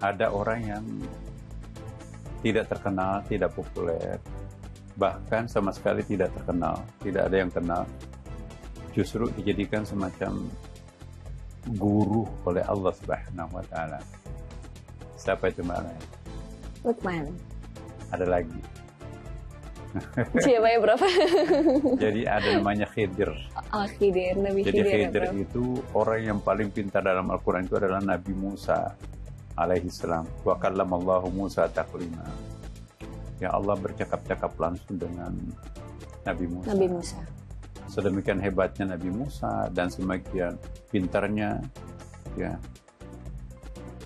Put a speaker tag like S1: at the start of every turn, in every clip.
S1: ada orang yang tidak terkenal, tidak populer, bahkan sama sekali tidak terkenal, tidak ada yang kenal, justru dijadikan semacam guru oleh Allah Subhanahu wa Ta'ala. Siapa itu Mbak?
S2: Luqman.
S1: Ada lagi.
S2: Siapa ya, Prof?
S1: Jadi ada namanya Khidir.
S2: Oh, Khidir, Nabi
S1: Jadi
S2: Khidir.
S1: Khidir itu orang yang paling pintar dalam Al-Quran itu adalah Nabi Musa alaihi salam. Wa kallamallahu Musa taklima. Ya Allah bercakap-cakap langsung dengan Nabi Musa.
S2: Nabi Musa.
S1: Sedemikian hebatnya Nabi Musa dan semakin pintarnya, ya.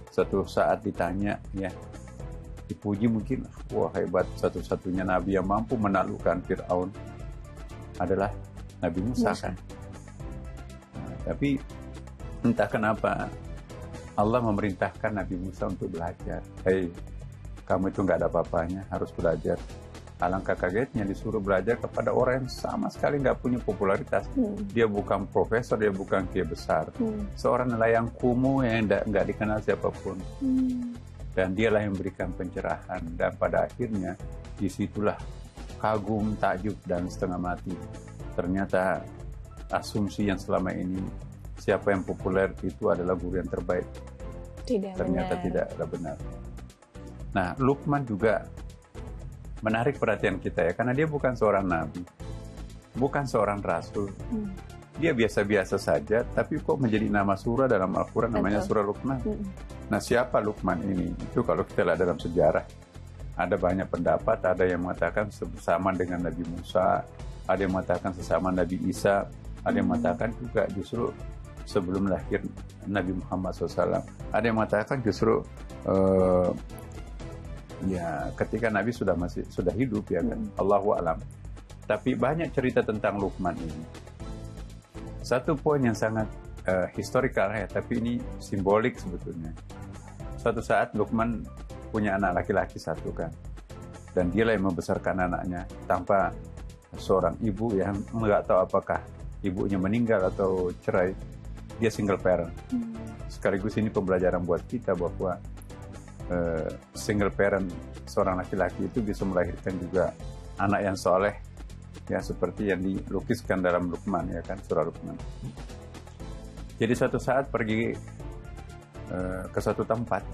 S1: Suatu saat ditanya, ya, dipuji mungkin, wah hebat, satu-satunya Nabi yang mampu menaklukkan Fir'aun adalah Nabi Musa, kan. Nah, tapi entah kenapa Allah memerintahkan Nabi Musa untuk belajar. Hei, kamu itu nggak ada apa-apanya, harus belajar. Alangkah kagetnya disuruh belajar kepada orang yang sama sekali nggak punya popularitas. Dia bukan profesor, dia bukan kiai besar. Seorang nelayan kumuh yang nggak dikenal siapapun. Dan dialah yang memberikan pencerahan. Dan pada akhirnya disitulah kagum, takjub, dan setengah mati. Ternyata asumsi yang selama ini siapa yang populer itu adalah guru yang terbaik. Ternyata tidak benar. Nah, Luqman juga menarik perhatian kita, ya, karena dia bukan seorang nabi, bukan seorang rasul. Dia biasa-biasa saja, tapi kok menjadi nama surah dalam Al-Quran namanya surah Luqman. Nah, siapa Luqman ini? Itu kalau kita lihat dalam sejarah, ada banyak pendapat. Ada yang mengatakan sesama dengan Nabi Musa, ada yang mengatakan sesama Nabi Isa, ada yang mengatakan juga justru sebelum lahir Nabi Muhammad SAW. Ada yang mengatakan justru ya ketika Nabi sudah hidup, ya kan. Allahu a'lam. Tapi banyak cerita tentang Luqman ini. Satu poin yang sangat historikal, ya, tapi ini simbolik sebetulnya. Suatu saat Luqman punya anak laki-laki satu, kan, dan dialah yang membesarkan anaknya tanpa seorang ibu yang nggak tahu apakah ibunya meninggal atau cerai. Dia single parent. Sekaligus ini pembelajaran buat kita bahwa single parent seorang laki-laki itu bisa melahirkan juga anak yang soleh, ya, seperti yang dilukiskan dalam Luqman, ya kan, surah Luqman. Jadi suatu saat pergi ke suatu tempat,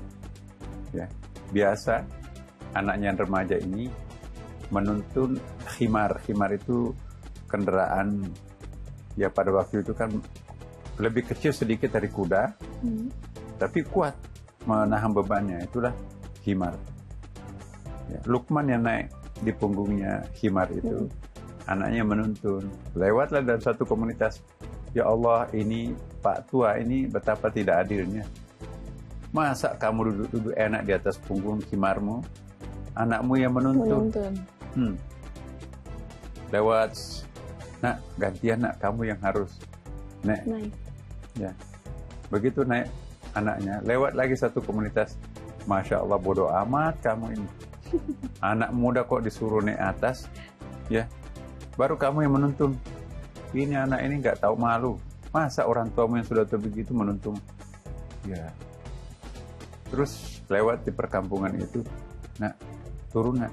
S1: ya, biasa anaknya yang remaja ini menuntun khimar. Khimar itu kendaraan, ya, pada waktu itu kan lebih kecil sedikit dari kuda, tapi kuat menahan bebannya, itulah khimar. Ya, Luqman yang naik di punggungnya khimar itu, anaknya menuntun. Lewatlah dalam satu komunitas. Ya Allah, ini Pak Tua ini betapa tidak adilnya. Masa kamu duduk-duduk enak di atas punggung khimarmu, anakmu yang menuntun. Lewat, nak, gantian nak, kamu yang harus naik. Ya, begitu naik anaknya, lewat lagi satu komunitas. Masya Allah, bodoh amat kamu ini. Anak muda kok disuruh naik atas, ya, baru kamu yang menuntun. Ini anak ini nggak tahu malu. Masa orang tuamu yang sudah tua begitu menuntun? Ya. Terus lewat di perkampungan itu, nak, turun nak,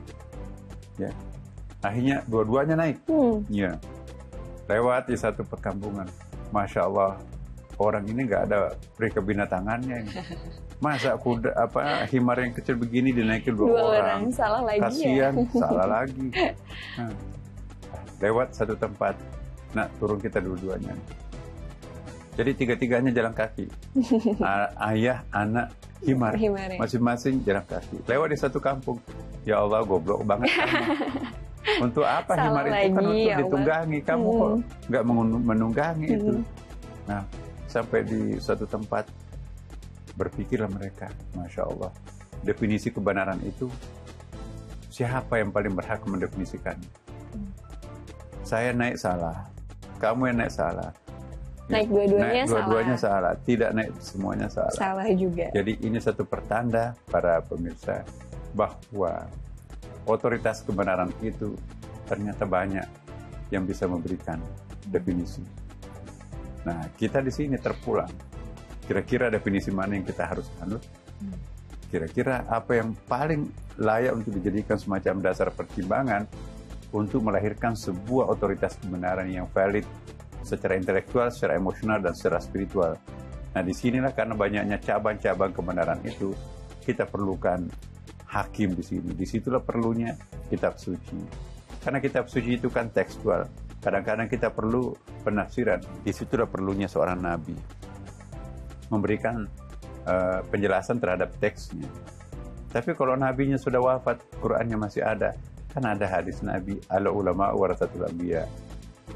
S1: ya. Akhirnya dua-duanya naik. Ya. Lewat di satu perkampungan. Masya Allah, orang ini nggak ada peri kebinatangannya ini. Masa kuda himar yang kecil begini dinaikin dua orang.
S2: Salah lagi.
S1: Kasian,
S2: ya?
S1: salah lagi. Nah, lewat satu tempat, nah, turun kita dua-duanya. Jadi tiga-tiganya jalan kaki. Ayah, anak, himar, masing-masing jalan kaki. Lewat di satu kampung. Ya Allah, goblok banget kamu. Untuk apa himar itu kan untuk ditunggangi. Kamu kok nggak menunggangi itu. Nah, sampai di suatu tempat, berpikirlah mereka, Masya Allah, definisi kebenaran itu, siapa yang paling berhak mendefinisikannya? Saya naik salah, kamu yang naik salah.
S2: Naik dua-duanya
S1: salah, tidak naik semuanya salah.
S2: Salah juga.
S1: Jadi ini satu pertanda para pemirsa bahwa otoritas kebenaran itu ternyata banyak yang bisa memberikan definisi. Nah, kita di sini terpulang. Kira-kira definisi mana yang kita harus anut? kira-kira apa yang paling layak untuk dijadikan semacam dasar pertimbangan untuk melahirkan sebuah otoritas kebenaran yang valid secara intelektual, secara emosional, dan secara spiritual. Nah, disinilah karena banyaknya cabang-cabang kebenaran itu, kita perlukan hakim di sini. Disitulah perlunya kitab suci. Karena kitab suci itu kan tekstual. Kadang-kadang kita perlu penafsiran. Disitulah perlunya seorang nabi memberikan penjelasan terhadap teksnya. Tapi kalau nabinya sudah wafat, Qur'annya masih ada. Kan ada hadis Nabi, al ulama warasatul anbiya.